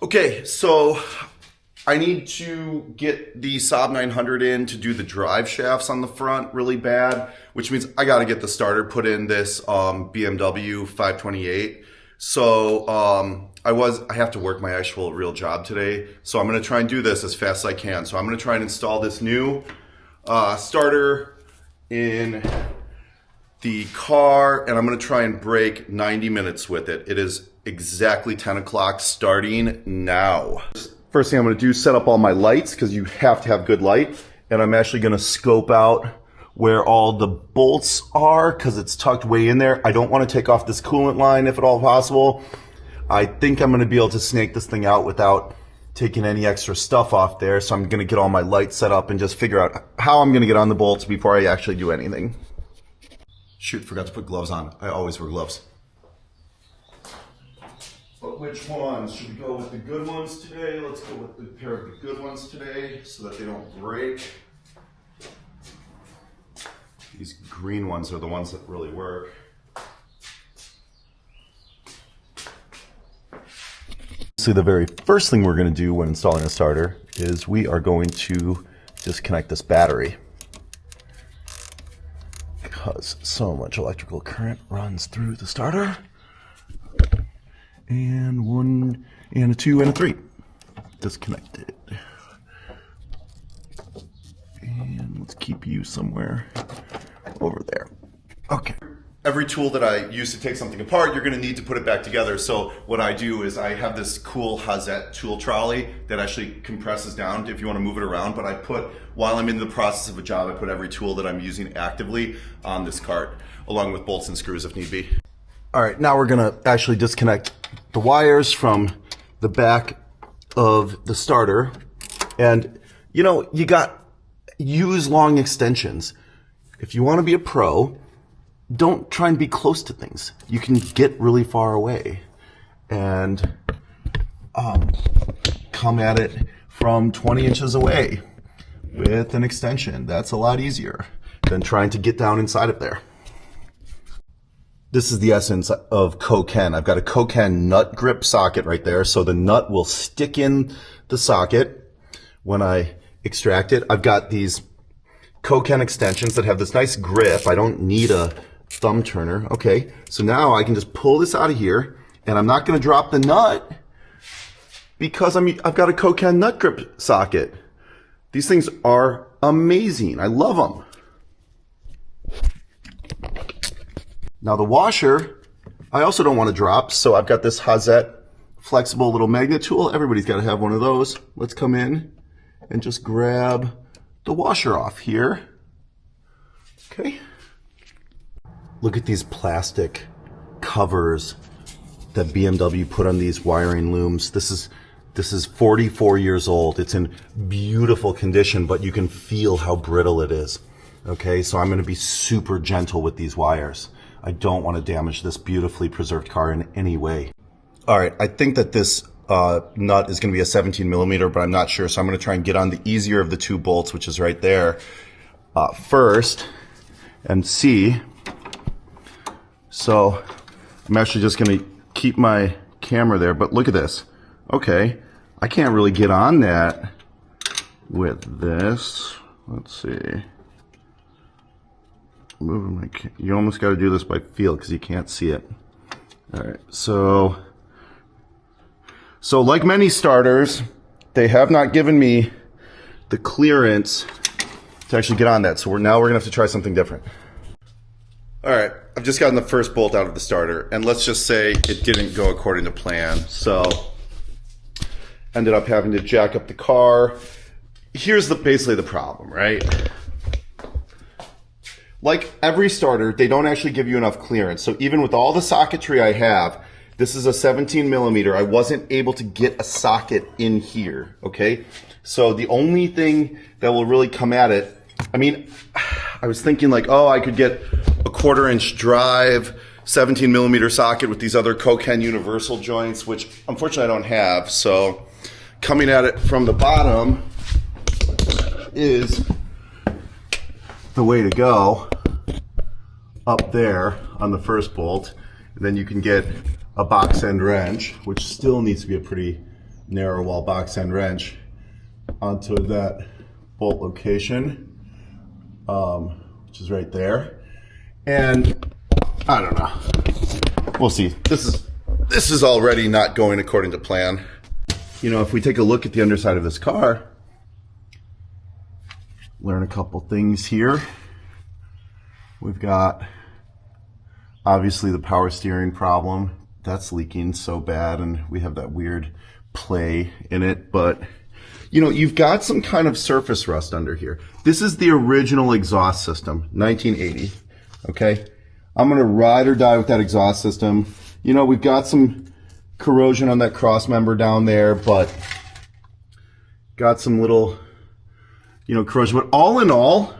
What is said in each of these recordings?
Okay, so I need to get the Saab 900 in to do the drive shafts on the front really bad, which means I got to get the starter put in this BMW 528. So I have to work my actual real job today, so I'm going to try and do this as fast as I can. So I'm going to try and install this new starter in the car, and I'm going to try and break 90 minutes with it. It is exactly 10 o'clock starting now. First thing I'm going to do is set up all my lights, because you have to have good light, and I'm actually going to scope out where all the bolts are because it's tucked way in there. I don't want to take off this coolant line if at all possible. I think I'm going to be able to snake this thing out without taking any extra stuff off there, so I'm going to get all my lights set up and just figure out how I'm going to get on the bolts before I actually do anything. Shoot, forgot to put gloves on. I always wear gloves. But which ones? Should we go with the good ones today? Let's go with the pair of the good ones today so that they don't break. These green ones are the ones that really work. So the very first thing we're going to do when installing a starter is we are going to disconnect this battery, because so much electrical current runs through the starter. And one, and a two, and a three. Disconnected. And let's keep you somewhere over there. Okay. Every tool that I use to take something apart, you're going to need to put it back together. So what I do is I have this cool Hazette tool trolley that actually compresses down if you want to move it around. But I put, while I'm in the process of a job, I put every tool that I'm using actively on this cart, along with bolts and screws if need be. All right, now we're going to actually disconnect the wires from the back of the starter. And, you know, use long extensions. If you want to be a pro, don't try and be close to things. You can get really far away and come at it from 20 inches away with an extension. That's a lot easier than trying to get down inside of there. This is the essence of Coken. I've got a Coken nut grip socket right there, so the nut will stick in the socket when I extract it. I've got these Coken extensions that have this nice grip. I don't need a thumb turner. Okay, so now I can just pull this out of here, and I'm not going to drop the nut because I've got a Coken nut grip socket. These things are amazing. I love them. Now the washer, I also don't want to drop, so I've got this Hazette flexible little magnet tool. Everybody's got to have one of those. Let's come in and just grab the washer off here. Okay. Look at these plastic covers that BMW put on these wiring looms. This is 44 years old. It's in beautiful condition, but you can feel how brittle it is. Okay, so I'm going to be super gentle with these wires. I don't want to damage this beautifully preserved car in any way. All right, I think that this nut is going to be a 17 millimeter, but I'm not sure, so I'm going to try and get on the easier of the two bolts, which is right there, first, and see. So I'm actually just going to keep my camera there, but look at this. Okay, I can't really get on that with this. Let's see. Moving my you almost got to do this by feel because you can't see it. All right, so like many starters, they have not given me the clearance to actually get on that. So now we're gonna have to try something different. All right, I've just gotten the first bolt out of the starter, and let's just say it didn't go according to plan. So ended up having to jack up the car. Here's basically the problem, right? Like every starter, they don't actually give you enough clearance. So even with all the socketry I have, this is a 17 millimeter. I wasn't able to get a socket in here, okay? So the only thing that will really come at it, I mean, I was thinking like, oh, I could get a 1/4 inch drive, 17 millimeter socket with these other Coken universal joints, which unfortunately I don't have. So coming at it from the bottom is the way to go, up there on the first bolt. And then you can get a box end wrench, which still needs to be a pretty narrow wall box end wrench onto that bolt location, which is right there. And I don't know. We'll see. This is already not going according to plan. You know, if we take a look at the underside of this car, learn a couple things here. We've got obviously the power steering problem. That's leaking so bad, and we have that weird play in it. But, you know, you've got some kind of surface rust under here. This is the original exhaust system, 1980, okay? I'm gonna ride or die with that exhaust system. You know, we've got some corrosion on that cross member down there, but got some little, you know, corrosion. But all in all,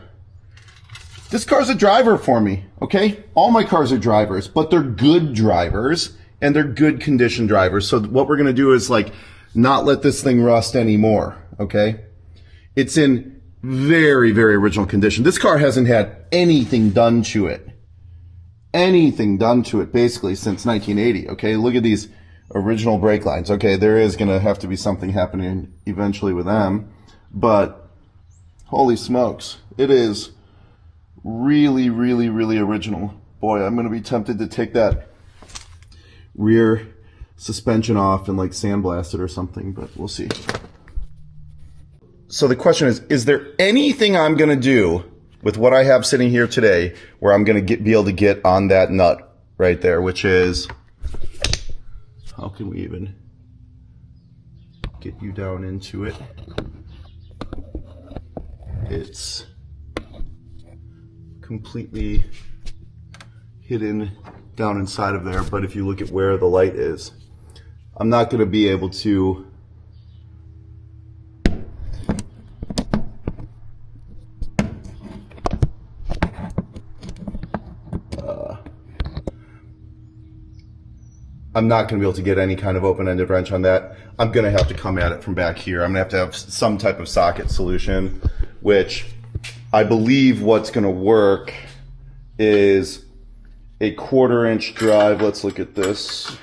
this car's a driver for me, okay? All my cars are drivers, but they're good drivers and they're good condition drivers. So what we're gonna do is like not let this thing rust anymore, okay? It's in very, very original condition. This car hasn't had anything done to it. Anything done to it basically since 1980, okay? Look at these original brake lines. Okay, there is gonna have to be something happening eventually with them, but holy smokes, it is really, really, really original. Boy, I'm gonna be tempted to take that rear suspension off and like sandblast it or something, but we'll see. So the question is there anything I'm gonna do with what I have sitting here today where I'm gonna be able to get on that nut right there, which is, how can we even get you down into it? It's completely hidden down inside of there, but if you look at where the light is, I'm not going to be able to I'm not going to be able to get any kind of open-ended wrench on that. I'm going to have to come at it from back here. I'm going to have some type of socket solution, which I believe what's going to work is a 1/4-inch drive. Let's look at this.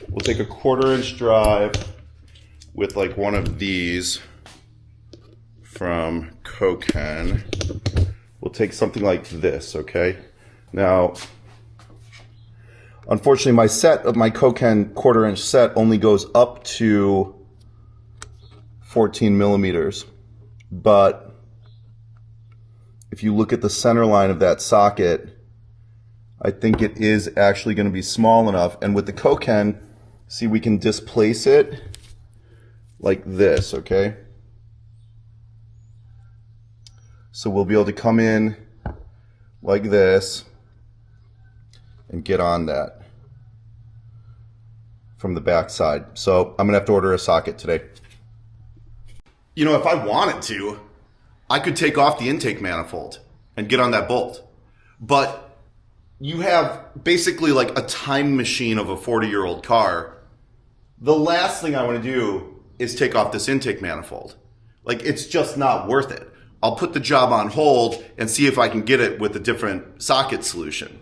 We'll take a 1/4-inch drive with like one of these from Coken. We'll take something like this, okay? Now, unfortunately, my set of my Coken 1/4-inch set only goes up to 14 millimeters. But if you look at the center line of that socket, I think it is actually going to be small enough. And with the Coken, see, we can displace it like this, okay? So we'll be able to come in like this and get on that from the back side. So I'm gonna have to order a socket today. You know, if I wanted to, I could take off the intake manifold and get on that bolt. But you have basically like a time machine of a 40-year-old car. The last thing I want to do is take off this intake manifold. Like, it's just not worth it. I'll put the job on hold and see if I can get it with a different socket solution.